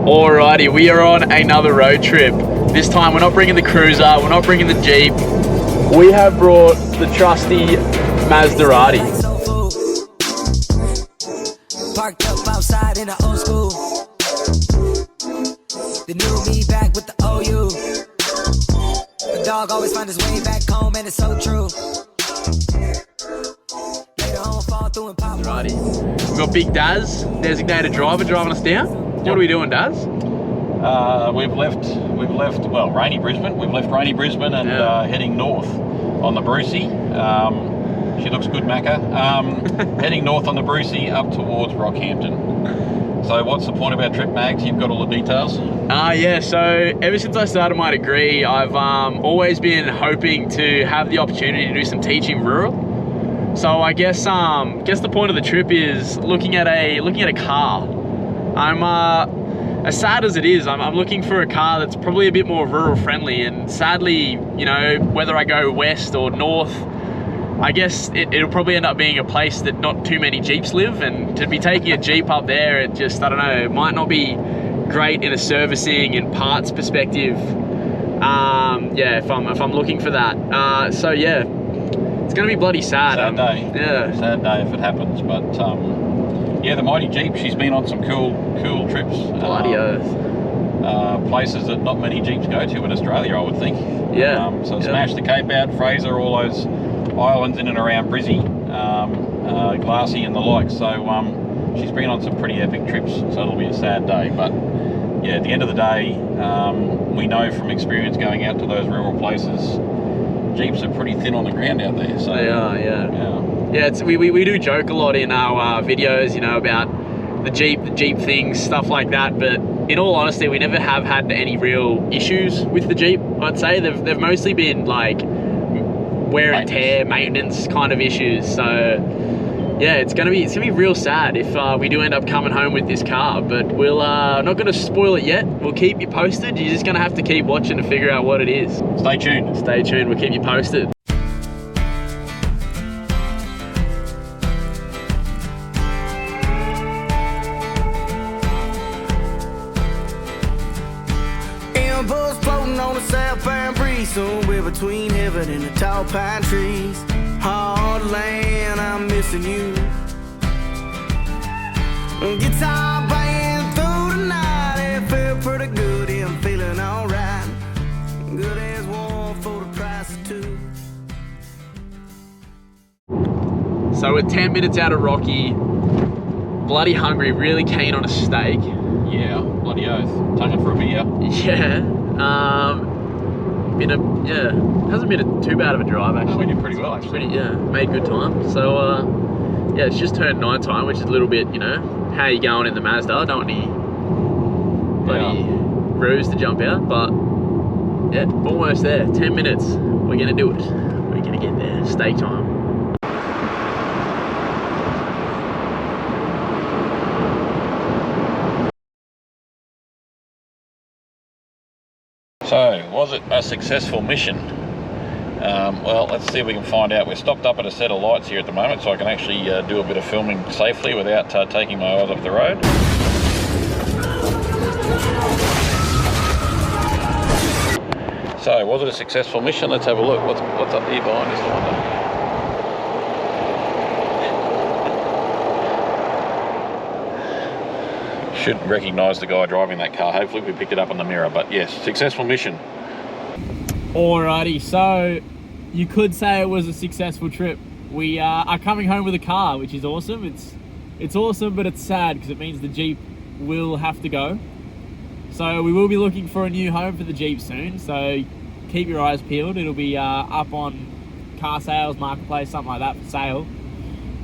Alrighty, we are on another road trip. This time we're not bringing the cruiser, we're not bringing the Jeep. We have brought the trusty Mazderati. Parked up outside in the old school. The new me back with the OU. The dog always find his way back home, and it's so true. Later on, fall through and pop. Alrighty. We've got Big Daz, designated driver, driving us down. What are we doing, Daz? We've left, well, rainy Brisbane. We've left rainy Brisbane and heading north on the Brucey. She looks good, Macca. Heading north on the Brucey up towards Rockhampton. So what's the point of our trip, Mags? You've got all the details? Yeah, so ever since I started my degree, I've always been hoping to have the opportunity to do some teaching rural. So I guess the point of the trip is looking at a car. I'm as sad as it is, I'm looking for a car that's probably a bit more rural friendly, and sadly, you know, whether I go west or north, I guess it'll probably end up being a place that not too many Jeeps live, and to be taking a Jeep up there, it just, I don't know, it might not be great in a servicing and parts perspective. Yeah, if I'm looking for that. So yeah, it's gonna be bloody sad. Sad day. Yeah. Sad day if it happens, but yeah, the mighty Jeep, she's been on some cool trips. Bloody oath. Places that not many Jeeps go to in Australia, I would think. Yeah. So smash the Cape out, Fraser, all those islands in and around Brizzy, Glassy and the like. So she's been on some pretty epic trips, so it'll be a sad day. But yeah, at the end of the day, we know from experience going out to those rural places, Jeeps are pretty thin on the ground out there. So they are, yeah. Yeah, we do joke a lot in our videos, you know, about the Jeep things, stuff like that. But in all honesty, we never have had any real issues with the Jeep. I'd say they've mostly been like wear and tear, maintenance kind of issues. So yeah, it's gonna be real sad if we do end up coming home with this car. But we'll not gonna spoil it yet. We'll keep you posted. You're just gonna have to keep watching to figure out what it is. Stay tuned. Stay tuned. We'll keep you posted. Boats floating on a southbound breeze, somewhere between heaven and the tall pine trees. Hard land, I'm missing you. Guitar playing through the night, it felt pretty good, yeah, I'm feeling alright. Good as warm for the price of two. So we're 10 minutes out of Rocky, bloody hungry, really keen on a steak. Yeah, bloody oath. Tonguing for a beer. Yeah. Hasn't been too bad of a drive actually. No, we did pretty well actually. Made good time. So yeah, it's just turned night time, which is a little bit, you know, how you going in the Mazda? I don't want any bloody ruse to jump out, but yeah, almost there. 10 minutes. We're gonna do it. We're gonna get there. Steak time. So, was it a successful mission? Well, let's see if we can find out. We're stopped up at a set of lights here at the moment, so I can actually do a bit of filming safely without taking my eyes off the road. So, was it a successful mission? Let's have a look. What's up here behind us, I wonder? Should recognise the guy driving that car. Hopefully we picked it up on the mirror, but yes, successful mission. Alrighty, so you could say it was a successful trip. We are coming home with a car, which is awesome. It's awesome, but it's sad because it means the Jeep will have to go. So we will be looking for a new home for the Jeep soon, so keep your eyes peeled. It'll be up on car sales, marketplace, something like that for sale.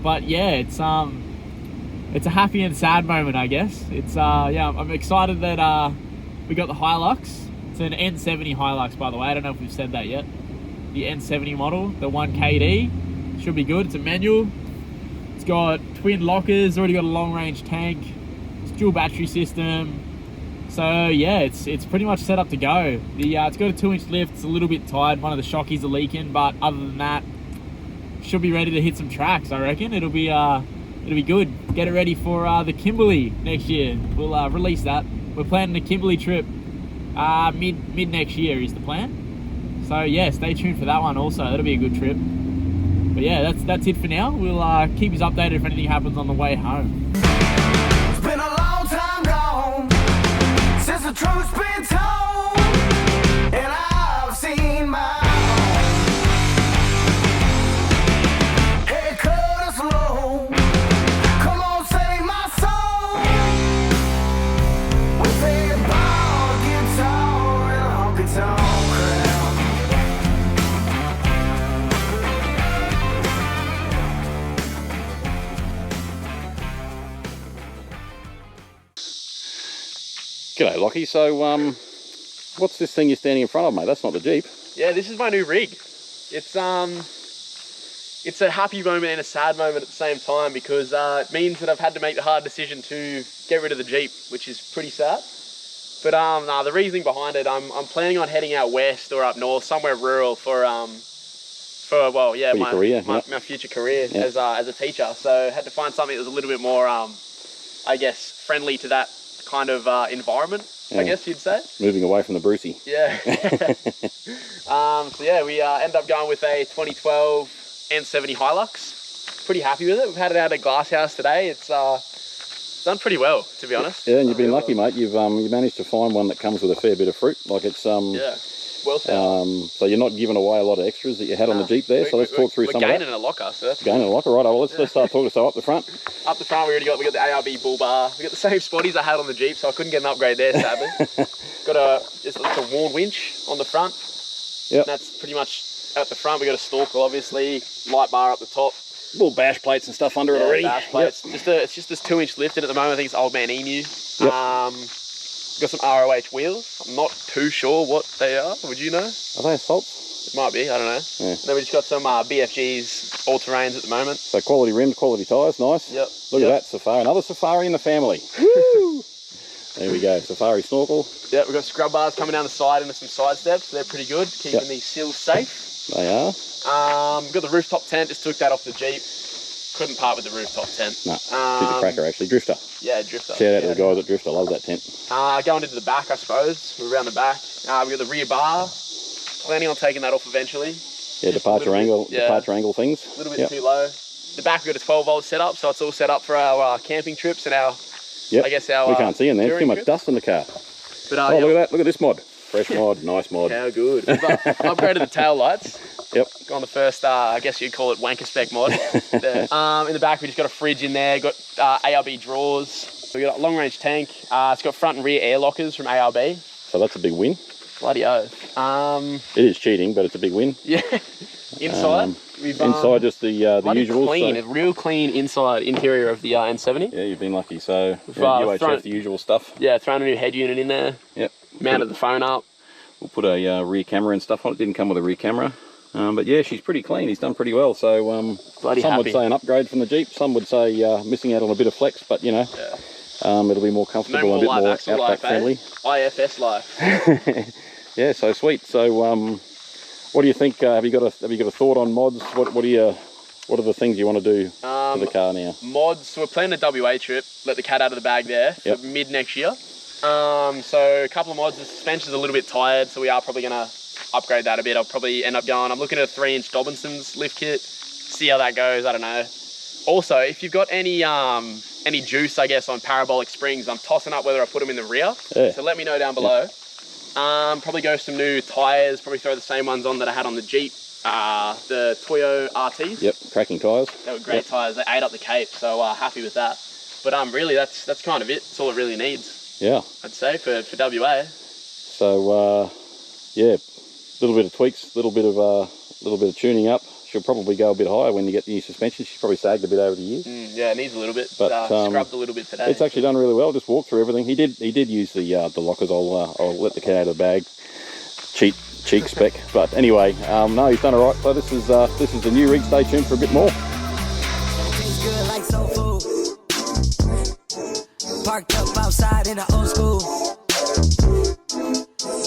But yeah, it's a happy and sad moment, I guess. It's yeah, I'm excited that we got the Hilux. It's an N70 Hilux, by the way. I don't know if we've said that yet. The N70 model, the 1KD. Should be good. It's a manual. It's got twin lockers, already got a long range tank. It's dual battery system. So yeah, it's pretty much set up to go. It's got a 2-inch lift. It's a little bit tired. One of the shockies are leaking, but other than that, should be ready to hit some tracks, I reckon. It'll be good. Get it ready for the Kimberley next year. We'll release that. we're planning a Kimberley trip mid next year is the plan. So yeah, stay tuned for that one also. That'll be a good trip. But yeah, that's it for now. We'll keep you updated if anything happens on the way home. It's been a long time gone since the truth's been told, and I've seen my head cut us low. Come on, save my soul with a bar guitar and a honky-tonk crowd. G'day, Lachie. So, what's this thing you're standing in front of, mate? That's not the Jeep. Yeah, this is my new rig. It's a happy moment and a sad moment at the same time because it means that I've had to make the hard decision to get rid of the Jeep, which is pretty sad. But nah, the reasoning behind it, I'm planning on heading out west or up north, somewhere rural for my future career as a teacher. So I had to find something that was a little bit more, I guess, friendly to that kind of environment, I guess you'd say. Moving away from the Brucey. Yeah. So yeah, we ended up going with a 2012 N70 Hilux. Pretty happy with it. We've had it out at Glass House today. It's done pretty well, to be honest. Yeah, and you've been lucky, mate. You've you managed to find one that comes with a fair bit of fruit. Like it's yeah, well set. So you're not giving away a lot of extras that you had on the Jeep there. So let's talk through some of that. We're gaining a locker, so that's gaining a locker, right? Well, let's start talking. So up the front. Up the front, we got the ARB bull bar. We got the same spotties I had on the Jeep, so I couldn't get an upgrade there, sadly. Got just a worn winch on the front. Yep. That's pretty much at the front. We got a snorkel, obviously, light bar up the top. Little bash plates and stuff under it already. Bash plates. Yep. It's just this 2-inch lift in at the moment. I think it's Old Man Emu. Yep. Got some ROH wheels. I'm not too sure what they are. Would you know? Are they assaults? It might be. I don't know. Yeah. Then we just got some BFGs all-terrains at the moment. So quality rims, quality tyres, nice. Yep. Look at that Safari. Another Safari in the family. Woo! There we go. Safari snorkel. Yeah, we've got scrub bars coming down the side into some side steps. They're pretty good, keeping these sills safe. They are. We've got the rooftop tent. Just took that off the Jeep. Couldn't part with the rooftop tent. No, she's a cracker actually. Drifter. Yeah, Drifter. Shout out to the guys at Drifter. Love that tent. Going into the back, I suppose. We're around the back. We've got the rear bar. Planning on taking that off eventually. Yeah, departure angle things. A little bit too low. The back, we've got a 12-volt setup, so it's all set up for our camping trips and our, I guess our we can't see in there. There's too much dust in the car. But, look at that. Look at this mod. Fresh mod. Nice mod. How good. We've upgraded the tail lights. Yep. On the first, I guess you'd call it wanker spec mod. In the back, we just got a fridge in there. Got ARB drawers. We got a long range tank. It's got front and rear air lockers from ARB. So that's a big win. Bloody oath. It is cheating, but it's a big win. Yeah. Inside, inside just the usual. Clean, a real clean inside interior of the N70. Yeah, you've been lucky. So UHF, the usual stuff. Yeah, thrown a new head unit in there. Yep. Mounted the phone up. We'll put a rear camera and stuff on it. Didn't come with a rear camera. But yeah, she's pretty clean. He's done pretty well. So some would say an upgrade from the Jeep. Some would say missing out on a bit of flex, but you know, it'll be more comfortable and a bit more outback friendly. IFS life. Yeah, so sweet. So what do you think? Have you got a thought on mods? What are the things you want to do to the car now? Mods. So we're planning a WA trip. Let the cat out of the bag there for mid next year. So a couple of mods. The suspension's a little bit tired, so we are probably gonna upgrade that a bit. I'll probably end up going, I'm looking at a 3-inch Dobinson's lift kit, see how that goes. I don't know. Also, if you've got any juice, I guess, on parabolic springs, I'm tossing up whether I put them in the rear. So let me know down below. Probably go some new tyres, probably throw the same ones on that I had on the Jeep, the Toyo RTs. Yep, cracking tyres. They were great tyres. They ate up the Cape, so happy with that. But really, that's kind of it. That's all it really needs. Yeah. I'd say for WA. So yeah. Little bit of tweaks, little bit of tuning up. She'll probably go a bit higher when you get the new suspension. She's probably sagged a bit over the years. Yeah, it needs a little bit, but scrubbed a little bit today. It's actually done really well. Just walked through everything. He did use the lockers. I'll let the cat out of the bag. Cheek spec. But anyway, no, he's done all right. So this is the new rig. Stay tuned for a bit more. Tastes good like soul food. Parked up outside in the old school.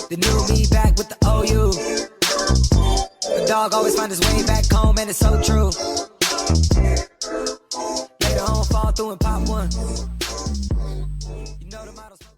The new me back with the OU. The dog always find his way back home, and it's so true. Later on, fall through and pop one.